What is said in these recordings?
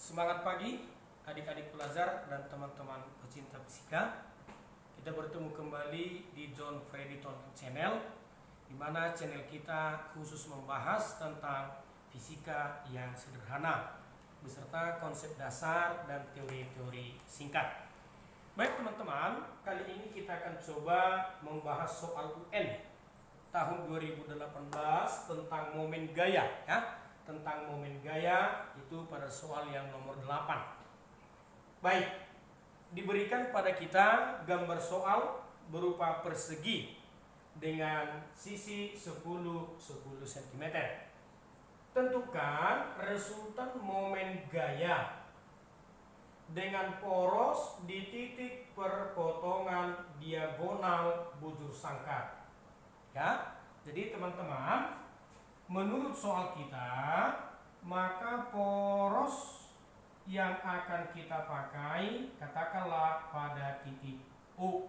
Semangat pagi adik-adik pelajar dan teman-teman pecinta fisika. Kita bertemu kembali di John Frediton Channel, di mana channel kita khusus membahas tentang fisika yang sederhana beserta konsep dasar dan teori-teori singkat. Baik teman-teman, kali ini kita akan coba membahas soal UN tahun 2018 tentang momen gaya ya. Tentang momen gaya itu pada soal yang nomor 8. Baik, diberikan pada kita gambar soal berupa persegi dengan sisi 10 cm. Tentukan resultan momen gaya dengan poros di titik perpotongan diagonal bujur sangkar. Ya, jadi teman-teman, menurut soal kita, maka poros yang akan kita pakai katakanlah pada titik O.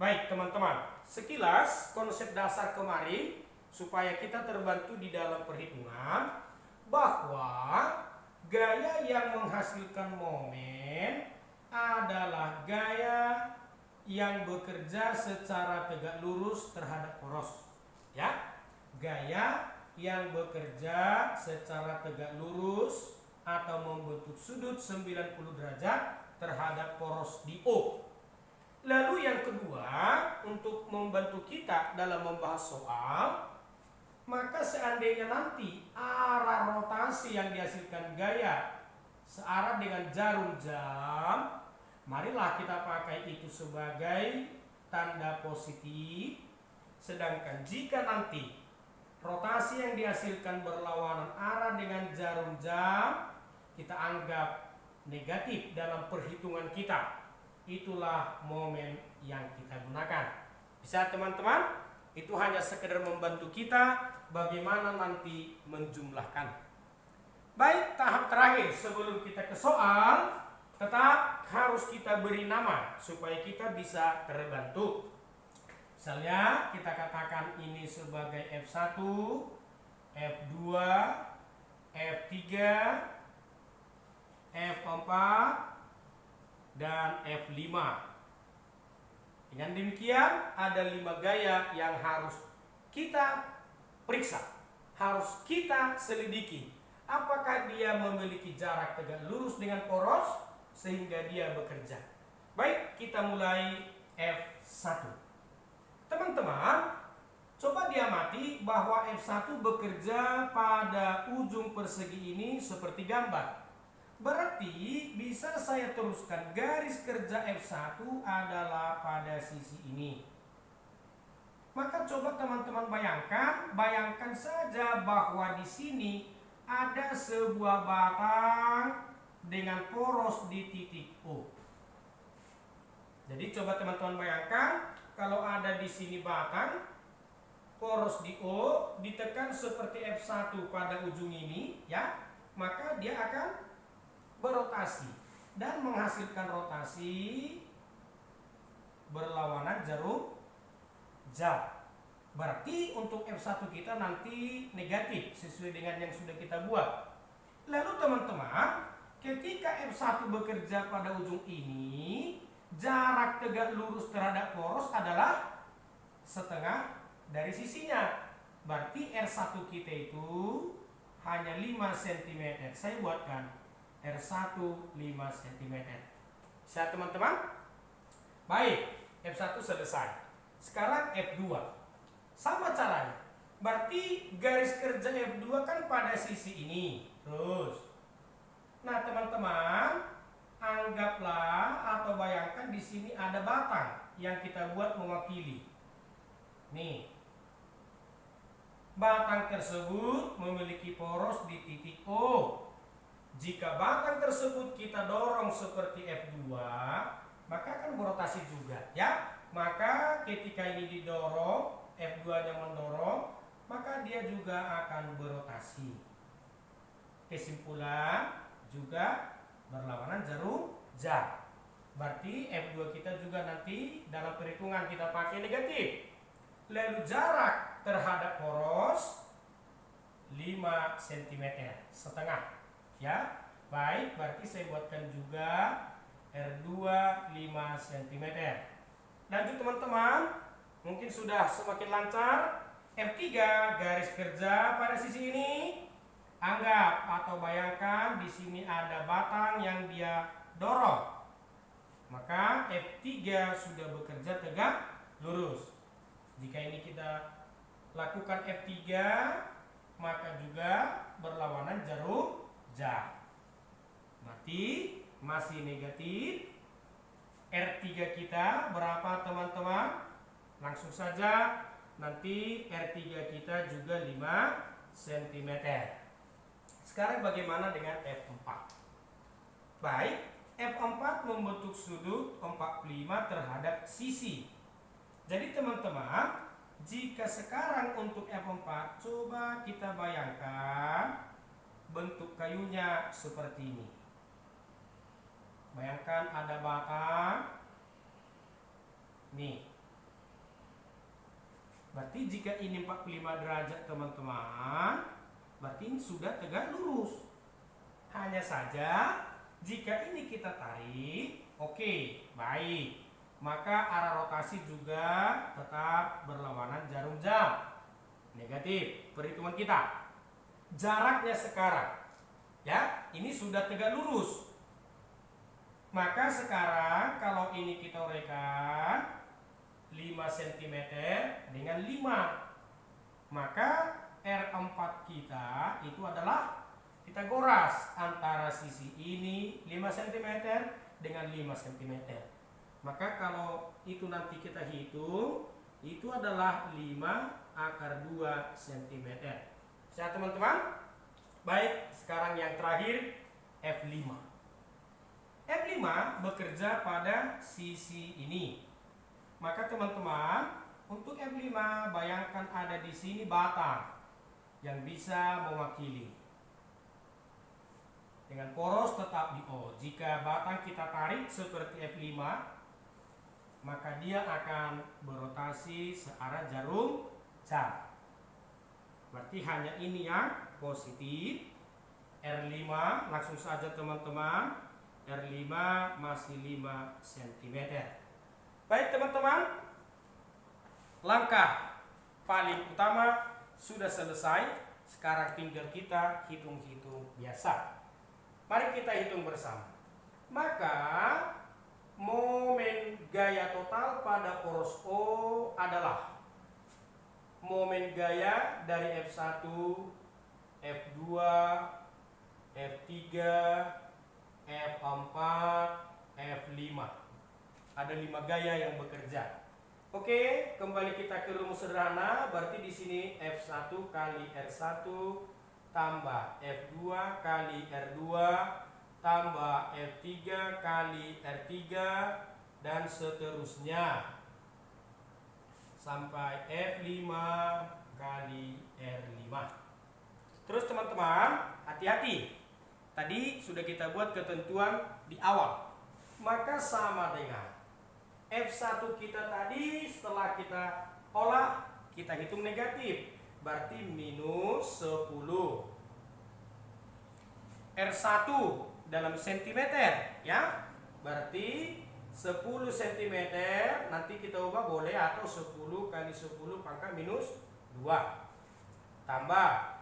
Baik teman-teman, sekilas konsep dasar kemarin supaya kita terbantu di dalam perhitungan bahwa gaya yang menghasilkan momen adalah gaya yang bekerja secara tegak lurus terhadap poros. Ya, gaya yang bekerja secara tegak lurus atau membentuk sudut 90 derajat terhadap poros di O. Lalu yang kedua, untuk membantu kita dalam membahas soal, maka seandainya nanti arah rotasi yang dihasilkan gaya searah dengan jarum jam, marilah kita pakai itu sebagai tanda positif. Sedangkan jika nanti rotasi yang dihasilkan berlawanan arah dengan jarum jam, kita anggap negatif dalam perhitungan kita. Itulah momen yang kita gunakan. Bisa teman-teman? Itu hanya sekedar membantu kita bagaimana nanti menjumlahkan. Baik, tahap terakhir sebelum kita ke soal, tetap harus kita beri nama supaya kita bisa terbantu. Misalnya kita katakan ini sebagai F1, F2, F3, F4, dan F5. Dengan demikian ada 5 gaya yang harus kita periksa, harus kita selidiki. Apakah dia memiliki jarak tegak lurus dengan poros sehingga dia bekerja. Baik, kita mulai F1. Teman-teman, coba diamati bahwa F1 bekerja pada ujung persegi ini seperti gambar. Berarti bisa saya teruskan garis kerja F1 adalah pada sisi ini. Maka coba teman-teman bayangkan saja bahwa di sini ada sebuah batang dengan poros di titik O. Jadi coba teman-teman bayangkan, kalau ada di sini batang, poros di O, ditekan seperti F1 pada ujung ini, ya, maka dia akan berotasi dan menghasilkan rotasi berlawanan jarum jam. Berarti untuk F1 kita nanti negatif sesuai dengan yang sudah kita buat. Lalu teman-teman, ketika F1 bekerja pada ujung ini, jarak tegak lurus terhadap poros adalah setengah dari sisinya. Berarti R1 kita itu hanya 5 cm. Saya buatkan R1 5 cm. Bisa teman-teman? Baik, F1 selesai. Sekarang F2. Sama caranya. Berarti garis kerja F2 kan pada sisi ini. Terus. Nah, teman-teman, anggaplah atau bayangkan di sini ada batang yang kita buat mewakili. Nih. Batang tersebut memiliki poros di titik O. Jika batang tersebut kita dorong seperti F2, maka akan berotasi juga, ya. Maka ketika ini didorong, F2-nya mendorong, maka dia juga akan berotasi. Kesimpulan juga berlawanan jarum jam. Berarti F2 kita juga nanti dalam perhitungan kita pakai negatif. Lalu jarak terhadap poros 5 cm setengah. Ya, baik, berarti saya buatkan juga R2 5 cm. Lanjut teman-teman, mungkin sudah semakin lancar. F3 garis kerja pada sisi ini. Anggap atau bayangkan di sini ada batang yang dia dorong. Maka F3 sudah bekerja tegak lurus. Jika ini kita lakukan F3, maka juga berlawanan jarum jam. Berarti masih negatif. R3 kita berapa teman-teman? Langsung saja, nanti R3 kita juga 5 cm. Sekarang bagaimana dengan F4? Baik, F4 membentuk sudut 45 terhadap sisi. Jadi teman-teman, jika sekarang untuk F4, coba kita bayangkan bentuk kayunya seperti ini. Bayangkan ada batang. Nih. Berarti jika ini 45 derajat teman-teman, berarti ini sudah tegak lurus. Hanya saja jika ini kita tarik, oke, baik. Maka arah rotasi juga tetap berlawanan jarum jam. Negatif, perhitungan kita. Jaraknya sekarang, ya, ini sudah tegak lurus. Maka sekarang kalau ini kita uraikan 5 cm dengan 5, maka R4 kita itu adalah Pitagoras antara sisi ini 5 cm dengan 5 cm. Maka kalau itu nanti kita hitung, itu adalah 5 akar 2 cm. Sehat teman-teman? Baik, sekarang yang terakhir F5. F5 bekerja pada sisi ini. Maka teman-teman, untuk F5 bayangkan ada di sini batang yang bisa mewakili. Dengan poros tetap di O. Jika batang kita tarik seperti F5, maka dia akan berotasi searah jarum jam. Berarti hanya ini yang positif. R5 langsung saja teman-teman. R5 masih 5 cm. Baik teman-teman, langkah paling utama sudah selesai. Sekarang tinggal kita hitung-hitung biasa. Mari kita hitung bersama. Maka momen gaya total pada poros O adalah momen gaya dari F1, F2, F3, F4, F5. Ada 5 gaya yang bekerja. Oke, kembali kita ke rumus sederhana. Berarti di sini F1 kali R1 tambah F2 kali R2 tambah F3 kali R3 dan seterusnya sampai F5 kali R5. Terus teman-teman, hati-hati. Tadi sudah kita buat ketentuan di awal. Maka sama dengan F1 kita tadi setelah kita olah, kita hitung negatif. Berarti minus 10. R1 dalam sentimeter, ya. Berarti 10 cm, nanti kita ubah boleh, atau 10 kali 10 pangkat minus 2. Tambah,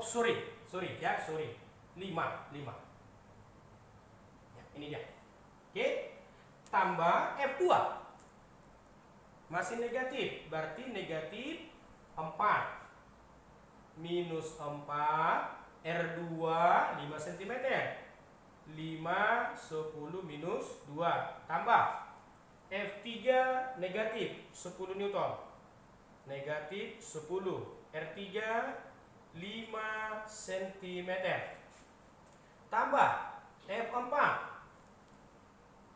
sorry, 5. Ya, ini dia. Oke, tambah F2. Masih negatif, berarti negatif 4. Minus 4, R2 5 cm. 5, 10 minus 2. Tambah F3 negatif 10 Newton. Negatif 10. R3 5 cm. Tambah F4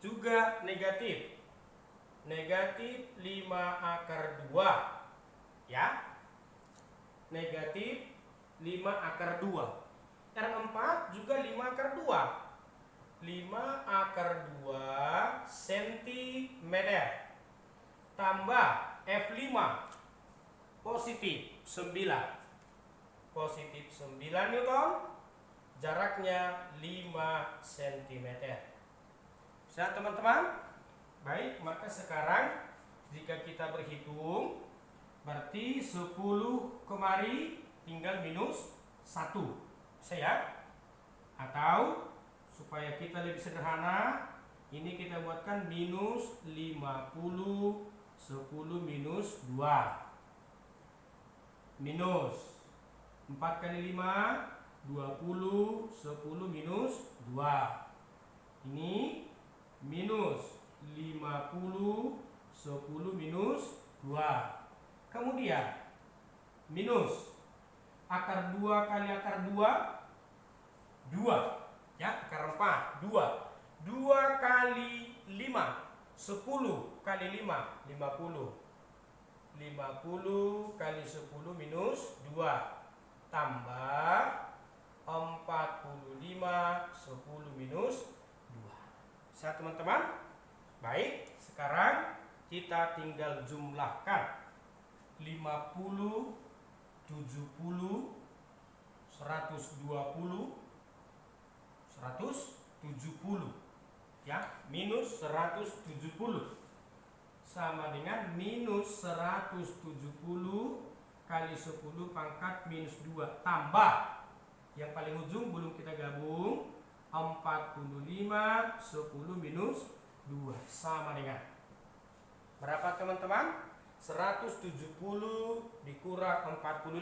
juga negatif. Negatif 5 akar 2. Ya. Negatif 5 akar 2. R4 juga 5 akar 2. 5 akar 2 cm. Tambah F5 positif 9. positif 9 Newton, jaraknya 5 cm. Bisa teman-teman? Baik, maka sekarang jika kita berhitung, berarti 10 kemari tinggal minus 1. Bisa ya? Atau supaya kita lebih sederhana, ini kita buatkan minus 50, 10 minus 2. Minus 4 kali 5, 20, 10 minus 2. Ini minus 50, 10 minus 2. Kemudian minus akar 2 kali akar 2, 2. Ya, akar 4, 2. 2 kali 5, 10 kali 5, 50. 50 kali 10 minus 2. Tambah 45, 10 minus 2. Bisa teman-teman? Baik, sekarang kita tinggal jumlahkan 50, 70, 120, 170. Ya, minus 170 sama dengan minus 170 kali 10 pangkat minus 2 tambah yang paling ujung belum kita gabung 45, 10 minus 2 sama dengan berapa teman-teman? 170 dikurang 45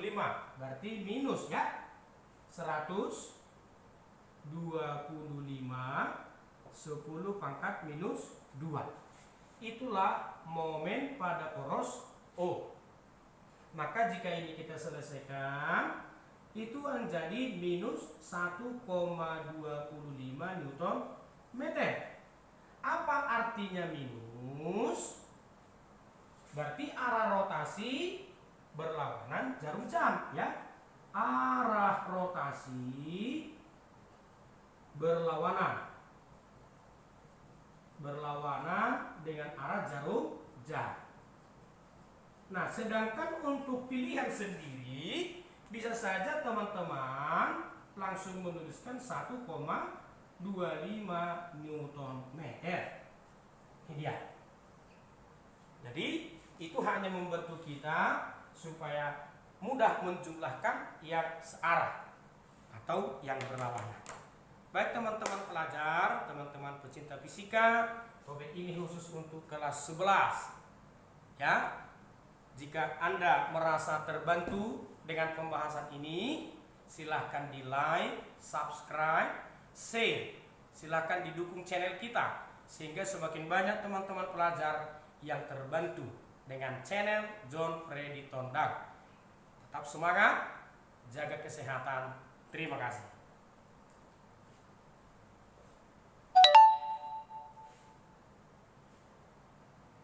berarti minus ya, 125 10 pangkat minus 2. Itulah momen pada poros O. Maka jika ini kita selesaikan, itu menjadi minus 1,25 Newton meter. Apa artinya minus? Berarti arah rotasi berlawanan jarum jam ya. Arah rotasi berlawanan dengan arah jarum jam. Nah, sedangkan untuk pilihan sendiri bisa saja teman-teman langsung menuliskan 1,25 Newton meter. Ini dia. Jadi itu hanya membantu kita supaya mudah menjumlahkan yang searah atau yang berlawanan. Baik teman-teman pelajar, teman-teman pecinta fisika, topik ini khusus untuk kelas 11. Ya, jika Anda merasa terbantu dengan pembahasan ini, silahkan di like, subscribe, share. Silahkan didukung channel kita sehingga semakin banyak teman-teman pelajar yang terbantu dengan channel John Freddy Tondak. Tetap semangat, jaga kesehatan. Terima kasih.